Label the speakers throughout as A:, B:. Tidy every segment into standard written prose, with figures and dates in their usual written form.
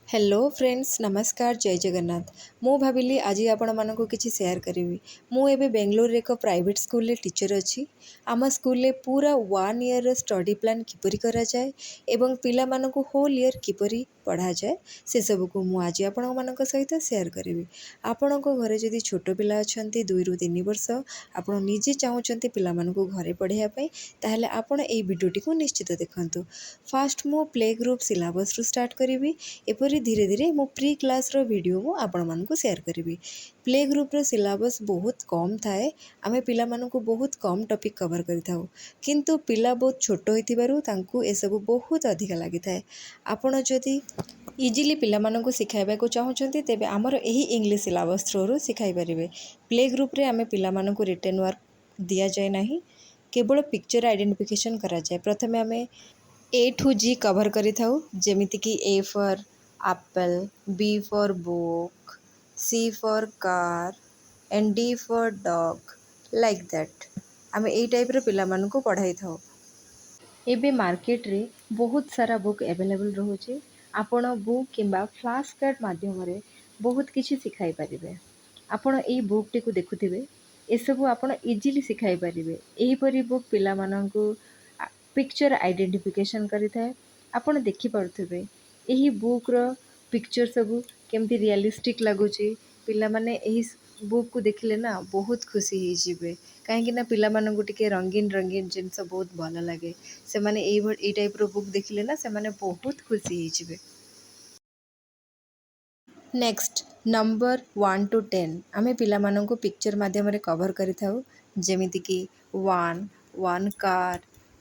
A: Hello friends नमस्कार जय जगन्नाथ मु भाविली आज आपण मानक किसी शेयर करी मु एबे बेंगलोर एक प्राइवेट स्कूल टीचर अच्छी आम स्कूल पूरा 1 ईयर स्टडी प्लान किपरि करा जाए एवं पिला मानक होल ईयर किपरि पढ़ा जाए से सब को मु आज आपण मानक सहित शेयर करी आपण घरे जदि छोट पिला अच्छा 2 ରୁ 3 वर्ष आपण निजे चाहूँगी पिला मानक घरे पढ़ाई ताहले आपण ए वीडियोटी को निश्चित देखंतु। फास्ट मु प्ले ग्रुप सिलेबस रु स्टार्ट करी एपरी धीरे धीरे मो प्री क्लास रो वीडियो मु आपण मानकु शेयर करी। प्ले ग्रुप रो सिलेबस बहुत कम थाए आमे पिला मानकु बहुत कम टॉपिक कवर करि थाउ किंतु पिला बहुत छोट होइतिबारु तांकु ए सब बहुत अधिक लागि थाए। आपण जदि इजिली पिला मानकु सिखाइबा को चाहूछंती तेबे हमर एही इंग्लिश सिलेबस थ्रू रु सिखाई परिबे। प्ले ग्रुप रे आमे पिला मानकु रिटन वर्क दिया जाय नाही केवल पिक्चर आइडेंटिफिकेशन करा जाय। प्रथमे आमे A to G कवर करी थाउ जेमिति कि A for Apple, B for book, C for car and D for dog like that आमे एई टाइप रे पिला मानकु पढ़ाई थाउ। एबे मार्केट रे बहुत सारा बुक अवेलेबल रहुचे आपण बुक किंबा फ्लैश कार्ड माध्यम रे बहुत किछि सिखाई परिबे। आपण एई बुक टी को देखुथिबे ए सब आपण इजीली सिखाई परिबे। एही परी बुक पिला मानकु पिक्चर आइडेंटिफिकेशन करि थाए आपण देखि पारुथिबे एही बुक रो पिक्चर सब केमती रियलिस्टिक लागुची पिला माने एही बुक को देखिले ना बहुत खुशी ही जिवे काहे ना पिला मानकु टिके रंगीन रंगीन जिनस बहुत भल लागे से माने एई टाइप रो बुक देखिले ना से माने बहुत खुशी ही जिवे। नेक्स्ट नंबर 1 to 10 आमे पिला मानकु पिक्चर माध्यम रे कवर करि थाउ जेमिति कि 1 car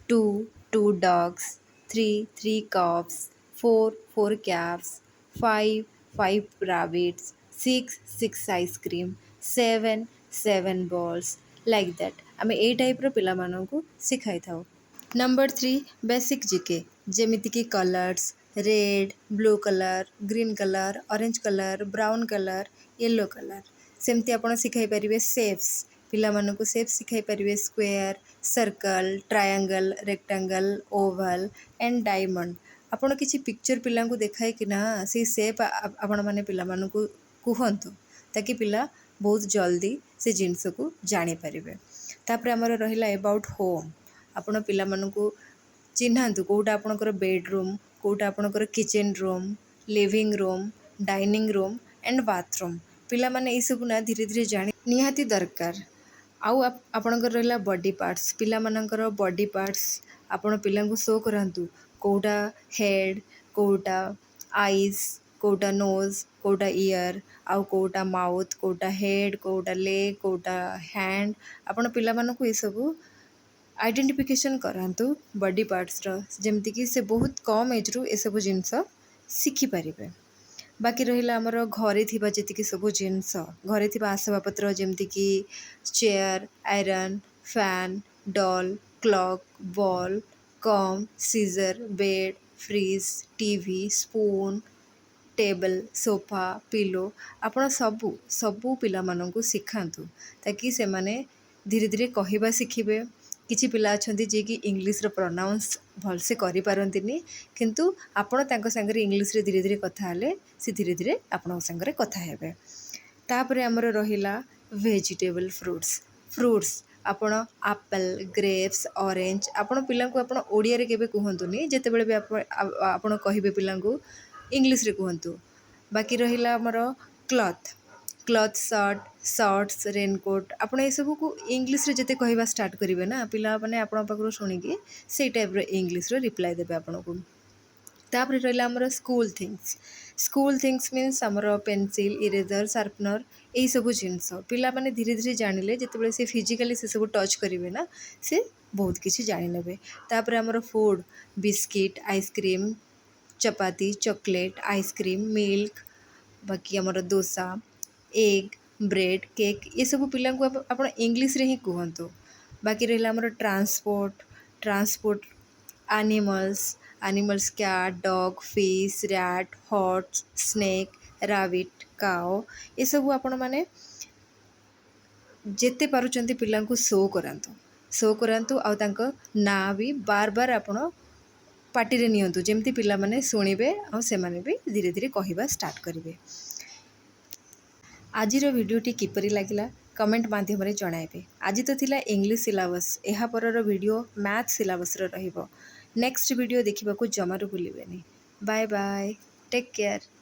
A: 2 dogs 3 cups 4 cats 5 rabbits 6 ice cream 7 balls like that आमे ए टाइप रो पिला मानकु सिखाई थाउ। नंबर 3 बेसिक जीके जेमिति कि colours red blue colour green colour orange colour brown colour yellow colour सेमती आपण सिखाई परिबे। शेप्स पिला मानकु शेप सिखाई परिबे square circle triangle rectangle oval and diamond आपण किछि पिक्चर पिला को देखाई कि ना से शेप आपण माने पिला मानकु कुहंतु ताकि पिला बहुत जल्दी से जिनस को जानि परिबे। तापर हमर रहिला अबाउट होम आपण पिला मानकु चिन्हांतु कोटा आपणकर बेडरूम कोटा आपणकर kitchen room living room dining room and bathroom पिला माने ई सब ना धीरे धीरे जानि निहाती दरकार। आउ आपणकर रहला बॉडी पार्ट्स पिला मानकर बॉडी पार्ट्स आपण पिला को शो करंतु कोटा हेड कोटा आईज कोटा नोज कोटा ईयर आउ कोटा माउथ कोटा हेड कोटा लेग कोटा हैंड आपण पिला मानकु ई सब आइडेंटिफिकेशन करांतु बॉडी पार्ट्स रो जेमति कि से बहुत कम एज रु ए सब जिनस सिखि परिबे। बाकी रहिला हमर घरे थिबा जति कि सब जिनस घरे थिबा आसबाबपत्र जेमति कि chair iron fan doll clock ball comb scissor bed fridge TV spoon table sofa pillow आपण सबू पिला मानकु सिखांतु ताकि से माने धीरे धीरे कहिबा सिखिबे। किछि पिला अछंती जे कि इंग्लिश रो प्रोनाउंस भल से करि पारंतिनी किंतु आपण तांको संगे इंग्लिश रे धीरे धीरे कथा हले से धीरे धीरे आपण संगे कथा हेबे। तापरे हमर रहिला वेजिटेबल फ्रूट्स आपण एप्पल ग्रेप्स ऑरेंज आपण पिला को आपण ओडिया रे केबे कहंतुनी जते बेले भी आपण कहिबे पिला को इंग्लिश रे कहंतु। बाकी रहिला हमर क्लॉथ शॉर्ट्स रेनकोट आपण ए सब को इंग्लिश रे जते कहबा स्टार्ट करिवे ना पिला माने आपण पाखरो सुनी कि से टाइप रे इंग्लिश रे रिप्लाई देबे आपण को। तापर रहिला हमर स्कूल थिंग्स मीन्स हमर पेंसिल इरेजर शार्पनर ए सब जिंस पिला माने धीरे धीरे जानिले जते बेले से फिजिकली से सब टच करिवे ना से बहुत किछि जानि नेबे। तापर हमर फूड बिस्किट आइसक्रीम चपाती चॉकलेट आइसक्रीम मिल्क बाकी हमर डोसा एग ब्रेड केक ये सब पिला को आपण इंग्लिश रे ही कहंतु। बाकी रहिला हमर transport animals cat dog fish rat horse snake rabbit cow ये सब आपण माने जेते पारुचंती पिला को शो करंतु आ तांको ना भी बार बार आपण ପାଟିରେ ନିଅନ୍ତୁ ଯେମିତି ପିଲାମାନେ ଶୁଣିବେ ଆଉ ସେମାନେ ବି ଧୀରେ ଧୀରେ କହିବା ଷ୍ଟାର୍ଟ କରିବେ। ଆଜିର ଭିଡ଼ିଓଟି କିପରି ଲାଗିଲା କମେଣ୍ଟ ମାଧ୍ୟମରେ ଜଣାଇବେ। ଆଜି ତ ଥିଲା ଇଂଲିଶ ସିଲାବସ୍, ଏହା ପରର ଭିଡ଼ିଓ ମ୍ୟାଥ୍ ସିଲାବସ୍ର ରହିବ। ନେକ୍ସଟ ଭିଡ଼ିଓ ଦେଖିବାକୁ ଜମାରୁ ଭୁଲିବେନି। Bye bye, take care.